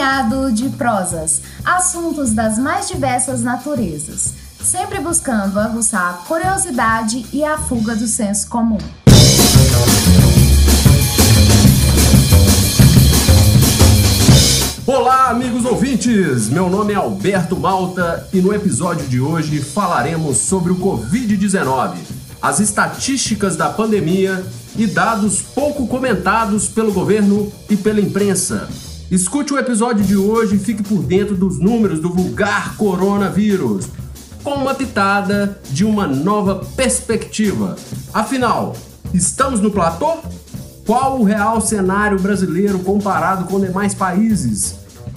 emaranhado de prosas, assuntos das mais diversas naturezas, sempre buscando aguçar a curiosidade e a fuga do senso comum. Olá, amigos ouvintes! Meu nome é Alberto Malta e no episódio de hoje falaremos sobre o Covid-19, as estatísticas da pandemia e dados pouco comentados pelo governo e pela imprensa. Escute o episódio de hoje e fique por dentro dos números do vulgar coronavírus, com uma pitada de uma nova perspectiva. Afinal, estamos no platô? Qual o real cenário brasileiro comparado com demais países?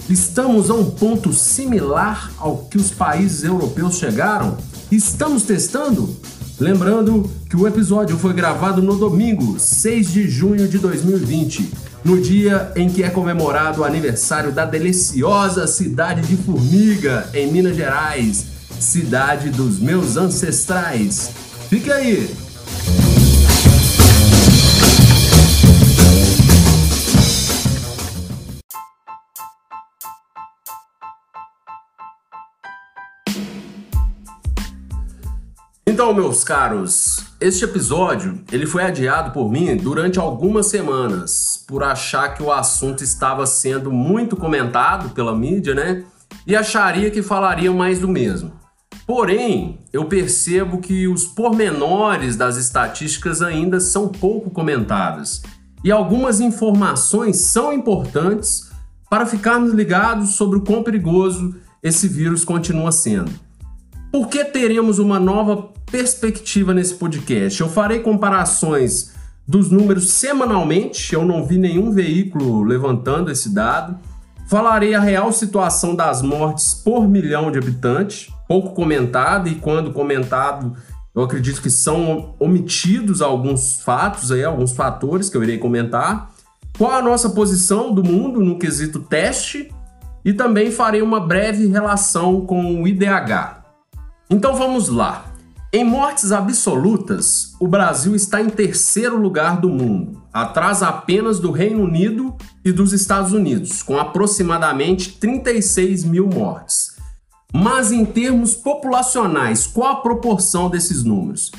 Estamos a um ponto similar ao que os países europeus chegaram? Estamos testando? Lembrando que o episódio foi gravado no domingo, 6 de junho de 2020, no dia em que é comemorado o aniversário da deliciosa cidade de Formiga, em Minas Gerais, cidade dos meus ancestrais. Fique aí! Então, meus caros, este episódio ele foi adiado por mim durante algumas semanas, por achar que o assunto estava sendo muito comentado pela mídia, né? E acharia que falaria mais do mesmo. Porém, eu percebo que os pormenores das estatísticas ainda são pouco comentadas. E algumas informações são importantes para ficarmos ligados sobre o quão perigoso esse vírus continua sendo. Por que teremos uma nova perspectiva nesse podcast? Eu farei comparações dos números semanalmente, eu não vi nenhum veículo levantando esse dado. Falarei a real situação das mortes por milhão de habitantes, pouco comentado, e quando comentado, eu acredito que são omitidos alguns fatos, alguns fatores que eu irei comentar. Qual a nossa posição do mundo no quesito teste, e também farei uma breve relação com o IDH. Então vamos lá. Em mortes absolutas, o Brasil está em terceiro lugar do mundo, atrás apenas do Reino Unido e dos Estados Unidos, com aproximadamente 36 mil mortes. Mas em termos populacionais, qual a proporção desses números?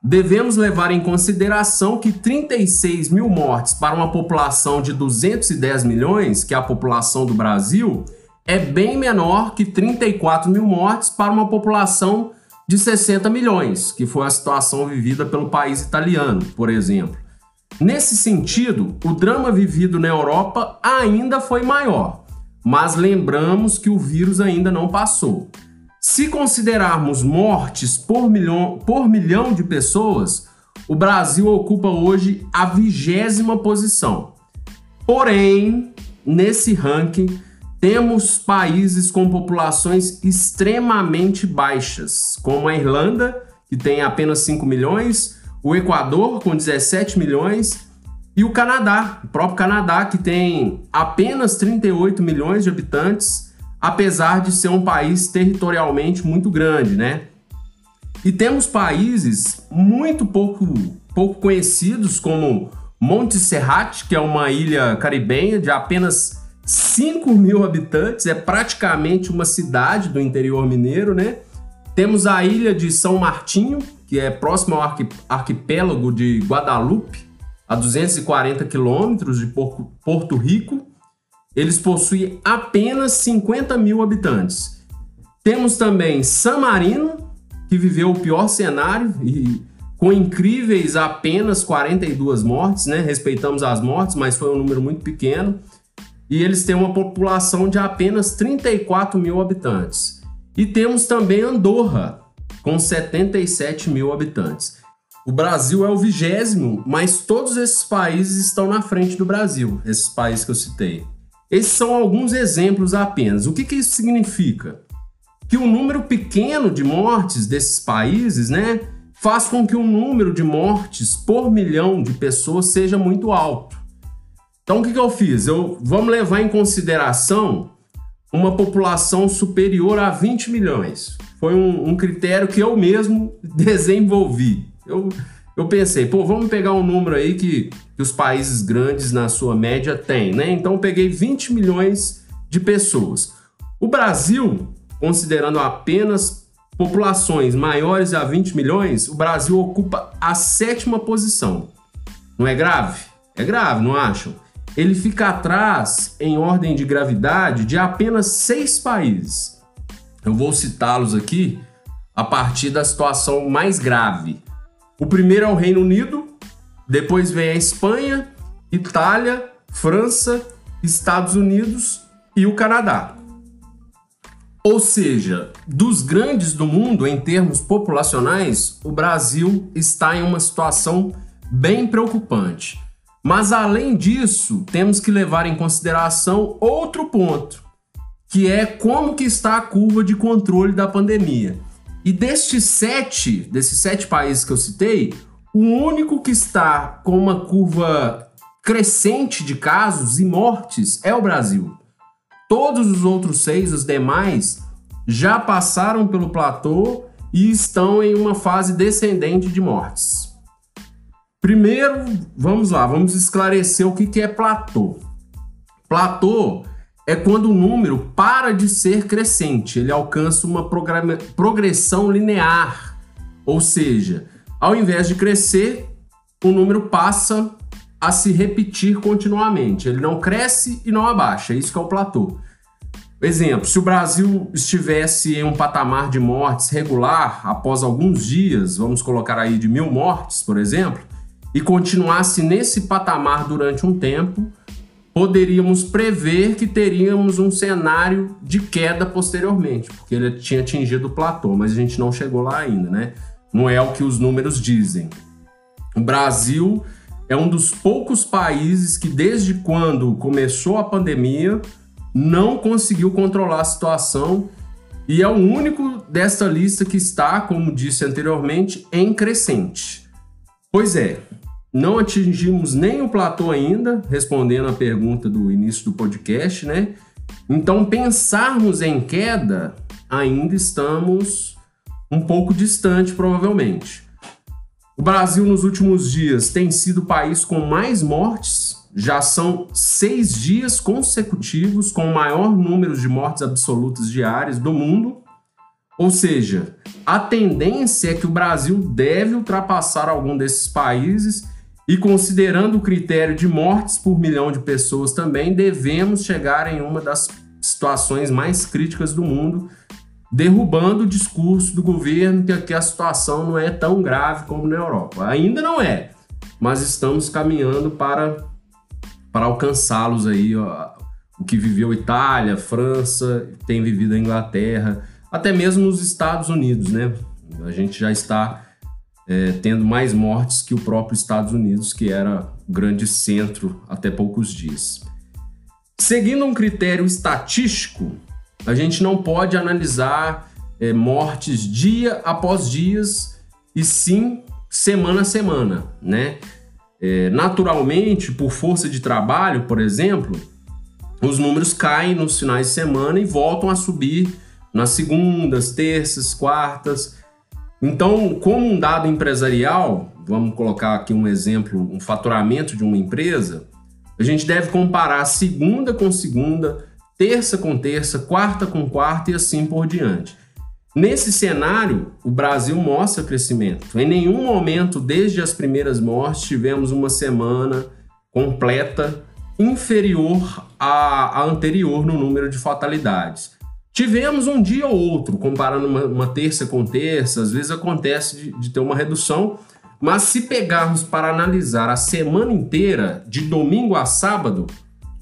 Devemos levar em consideração que 36 mil mortes para uma população de 210 milhões, que é a população do Brasil, é bem menor que 34 mil mortes para uma população de 60 milhões, que foi a situação vivida pelo país italiano, por exemplo. Nesse sentido, o drama vivido na Europa ainda foi maior, mas lembramos que o vírus ainda não passou. Se considerarmos mortes por milhão de pessoas, o Brasil ocupa hoje a 20ª posição. Porém, nesse ranking, temos países com populações extremamente baixas, como a Irlanda, que tem apenas 5 milhões, o Equador, com 17 milhões, e o Canadá, o próprio Canadá, que tem apenas 38 milhões de habitantes, apesar de ser um país territorialmente muito grande, né? E temos países muito pouco conhecidos, como Montserrat, que é uma ilha caribenha de apenas 5 mil habitantes, é praticamente uma cidade do interior mineiro, né? Temos a ilha de São Martinho, que é próximo ao arquipélago de Guadalupe, a 240 quilômetros de Porto Rico. Eles possuem apenas 50 mil habitantes. Temos também San Marino, que viveu o pior cenário e com incríveis apenas 42 mortes, né? Respeitamos as mortes, mas foi um número muito pequeno. E eles têm uma população de apenas 34 mil habitantes. E temos também Andorra, com 77 mil habitantes. O Brasil é o 20º, mas todos esses países estão na frente do Brasil, esses países que eu citei. Esses são alguns exemplos apenas. O que isso significa? Que o número pequeno de mortes desses países, né, faz com que o número de mortes por milhão de pessoas seja muito alto. Então, o que eu fiz? Vamos levar em consideração uma população superior a 20 milhões. Foi um critério que eu mesmo desenvolvi. Eu pensei, vamos pegar um número aí que os países grandes, na sua média, têm, né? Então, eu peguei 20 milhões de pessoas. O Brasil, considerando apenas populações maiores a 20 milhões, o Brasil ocupa a 7ª posição. Não é grave? É grave, não acham? Ele fica atrás, em ordem de gravidade, de apenas 6 países. Eu vou citá-los aqui a partir da situação mais grave. O primeiro é o Reino Unido, depois vem a Espanha, Itália, França, Estados Unidos e o Canadá. Ou seja, dos grandes do mundo, em termos populacionais, o Brasil está em uma situação bem preocupante. Mas, além disso, temos que levar em consideração outro ponto, que é como que está a curva de controle da pandemia. E desses 7 países que eu citei, o único que está com uma curva crescente de casos e mortes é o Brasil. Todos os outros 6, os demais, já passaram pelo platô e estão em uma fase descendente de mortes. Primeiro, vamos lá, vamos esclarecer o que é platô. Platô é quando o número para de ser crescente, ele alcança uma progressão linear, ou seja, ao invés de crescer, o número passa a se repetir continuamente, ele não cresce e não abaixa, isso que é o platô. Exemplo, se o Brasil estivesse em um patamar de mortes regular após alguns dias, vamos colocar aí de 1.000 mortes, por exemplo, e continuasse nesse patamar durante um tempo, poderíamos prever que teríamos um cenário de queda posteriormente, porque ele tinha atingido o platô, mas a gente não chegou lá ainda, né? Não é o que os números dizem. O Brasil é um dos poucos países que, desde quando começou a pandemia, não conseguiu controlar a situação e é o único desta lista que está, como disse anteriormente, em crescente. Pois é, não atingimos nem o platô ainda, respondendo a pergunta do início do podcast, né? Então, pensarmos em queda, ainda estamos um pouco distante, provavelmente. O Brasil, nos últimos dias, tem sido o país com mais mortes. Já são 6 dias consecutivos com o maior número de mortes absolutas diárias do mundo. Ou seja, a tendência é que o Brasil deve ultrapassar algum desses países e, considerando o critério de mortes por milhão de pessoas também, devemos chegar em uma das situações mais críticas do mundo, derrubando o discurso do governo que a situação não é tão grave como na Europa. Ainda não é, mas estamos caminhando para alcançá-los aí, ó, o que viveu Itália, França, tem vivido a Inglaterra, até mesmo os Estados Unidos, né? A gente já está tendo mais mortes que o próprio Estados Unidos, que era o grande centro até poucos dias. Seguindo um critério estatístico, a gente não pode analisar mortes dia após dias, e sim semana a semana, né? Naturalmente, por força de trabalho, por exemplo, os números caem nos finais de semana e voltam a subir nas segundas, terças, quartas. Então, como um dado empresarial, vamos colocar aqui um exemplo, um faturamento de uma empresa, a gente deve comparar segunda com segunda, terça com terça, quarta com quarta e assim por diante. Nesse cenário, o Brasil mostra crescimento. Em nenhum momento, desde as primeiras mortes, tivemos uma semana completa inferior à anterior no número de fatalidades. Tivemos um dia ou outro, comparando uma terça com terça, às vezes acontece de ter uma redução, mas se pegarmos para analisar a semana inteira, de domingo a sábado,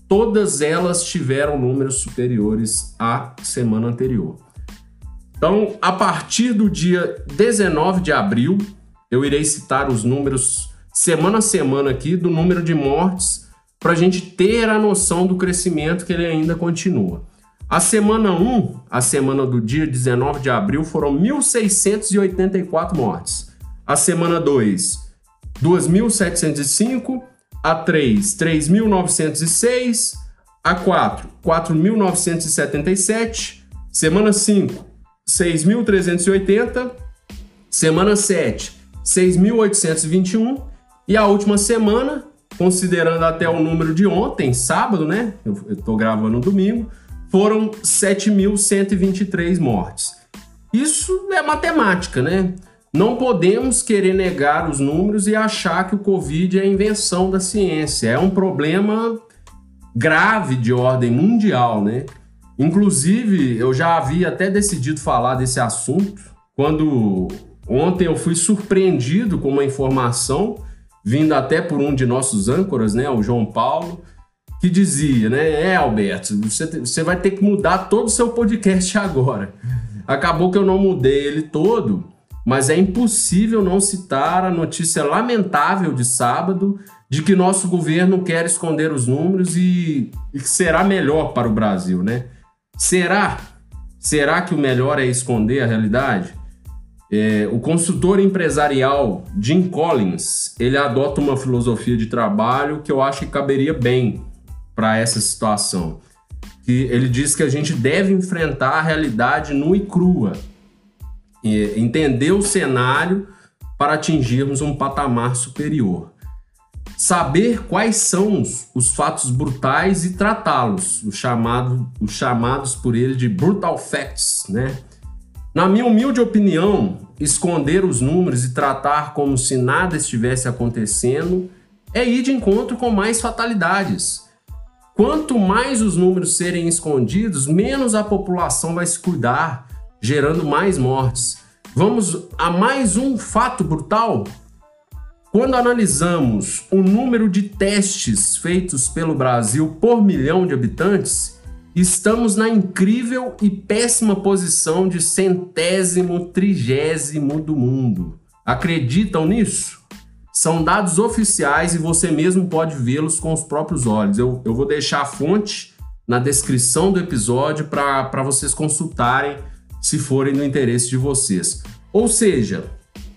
todas elas tiveram números superiores à semana anterior. Então, a partir do dia 19 de abril, eu irei citar os números semana a semana aqui do número de mortes para a gente ter a noção do crescimento que ele ainda continua. A semana 1, a semana do dia 19 de abril, foram 1.684 mortes. A semana 2, 2.705. A 3, 3.906. A 4, 4.977. Semana 5, 6.380. Semana 7, 6.821. E a última semana, considerando até o número de ontem, sábado, né? Eu estou gravando no domingo, foram 7.123 mortes. Isso é matemática, né? Não podemos querer negar os números e achar que o Covid é invenção da ciência. É um problema grave de ordem mundial, né? Inclusive, eu já havia até decidido falar desse assunto quando ontem eu fui surpreendido com uma informação vinda até por um de nossos âncoras, né, o João Paulo, que dizia, né, Alberto, você vai ter que mudar todo o seu podcast agora. Acabou que eu não mudei ele todo, mas é impossível não citar a notícia lamentável de sábado de que nosso governo quer esconder os números e que será melhor para o Brasil, né? Será que o melhor é esconder a realidade? O consultor empresarial Jim Collins, ele adota uma filosofia de trabalho que eu acho que caberia bem para essa situação. Que ele diz que a gente deve enfrentar a realidade nua e crua, entender o cenário para atingirmos um patamar superior. Saber quais são os fatos brutais e tratá-los, os chamados por ele de brutal facts, né? Na minha humilde opinião, esconder os números e tratar como se nada estivesse acontecendo é ir de encontro com mais fatalidades. Quanto mais os números serem escondidos, menos a população vai se cuidar, gerando mais mortes. Vamos a mais um fato brutal? Quando analisamos o número de testes feitos pelo Brasil por milhão de habitantes, estamos na incrível e péssima posição de 130º do mundo. Acreditam nisso? São dados oficiais e você mesmo pode vê-los com os próprios olhos. Eu vou deixar a fonte na descrição do episódio para vocês consultarem se forem do interesse de vocês. Ou seja,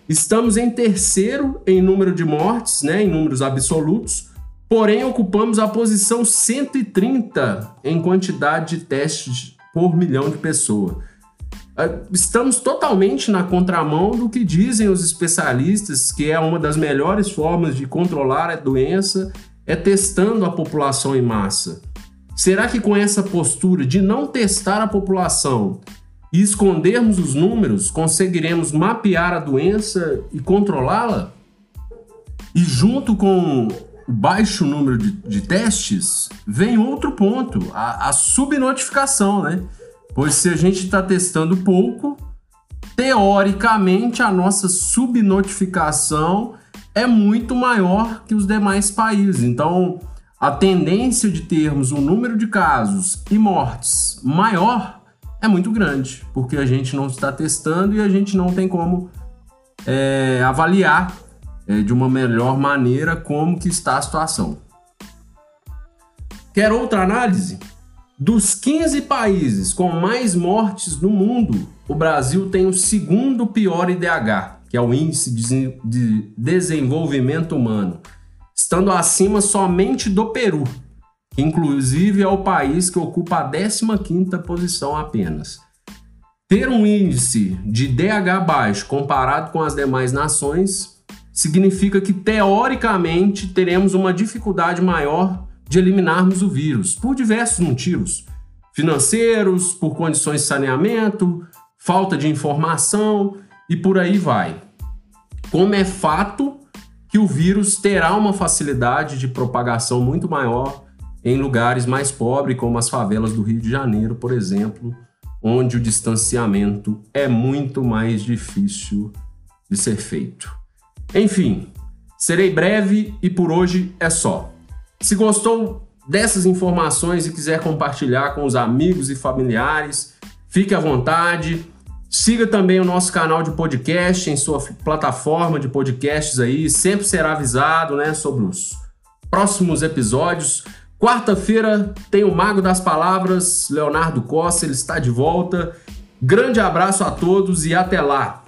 estamos em terceiro em número de mortes, né, em números absolutos, porém ocupamos a posição 130 em quantidade de testes por milhão de pessoas. Estamos totalmente na contramão do que dizem os especialistas, que é uma das melhores formas de controlar a doença é testando a população em massa. Será que com essa postura de não testar a população e escondermos os números, conseguiremos mapear a doença e controlá-la? E junto com o baixo número de testes, vem outro ponto, a subnotificação, né? Pois se a gente está testando pouco, teoricamente a nossa subnotificação é muito maior que os demais países. Então, a tendência de termos um número de casos e mortes maior é muito grande, porque a gente não está testando e a gente não tem como avaliar de uma melhor maneira como que está a situação. Quer outra análise? Dos 15 países com mais mortes no mundo, o Brasil tem o segundo pior IDH, que é o Índice de Desenvolvimento Humano, estando acima somente do Peru, que inclusive é o país que ocupa a 15ª posição apenas. Ter um índice de DH baixo comparado com as demais nações significa que, teoricamente, teremos uma dificuldade maior de eliminarmos o vírus, por diversos motivos, financeiros, por condições de saneamento, falta de informação e por aí vai. Como é fato que o vírus terá uma facilidade de propagação muito maior em lugares mais pobres, como as favelas do Rio de Janeiro, por exemplo, onde o distanciamento é muito mais difícil de ser feito. Enfim, serei breve e por hoje é só. Se gostou dessas informações e quiser compartilhar com os amigos e familiares, fique à vontade. Siga também o nosso canal de podcast em sua plataforma de podcasts aí, sempre será avisado, né, sobre os próximos episódios. Quarta-feira tem o Mago das Palavras, Leonardo Costa, ele está de volta. Grande abraço a todos e até lá!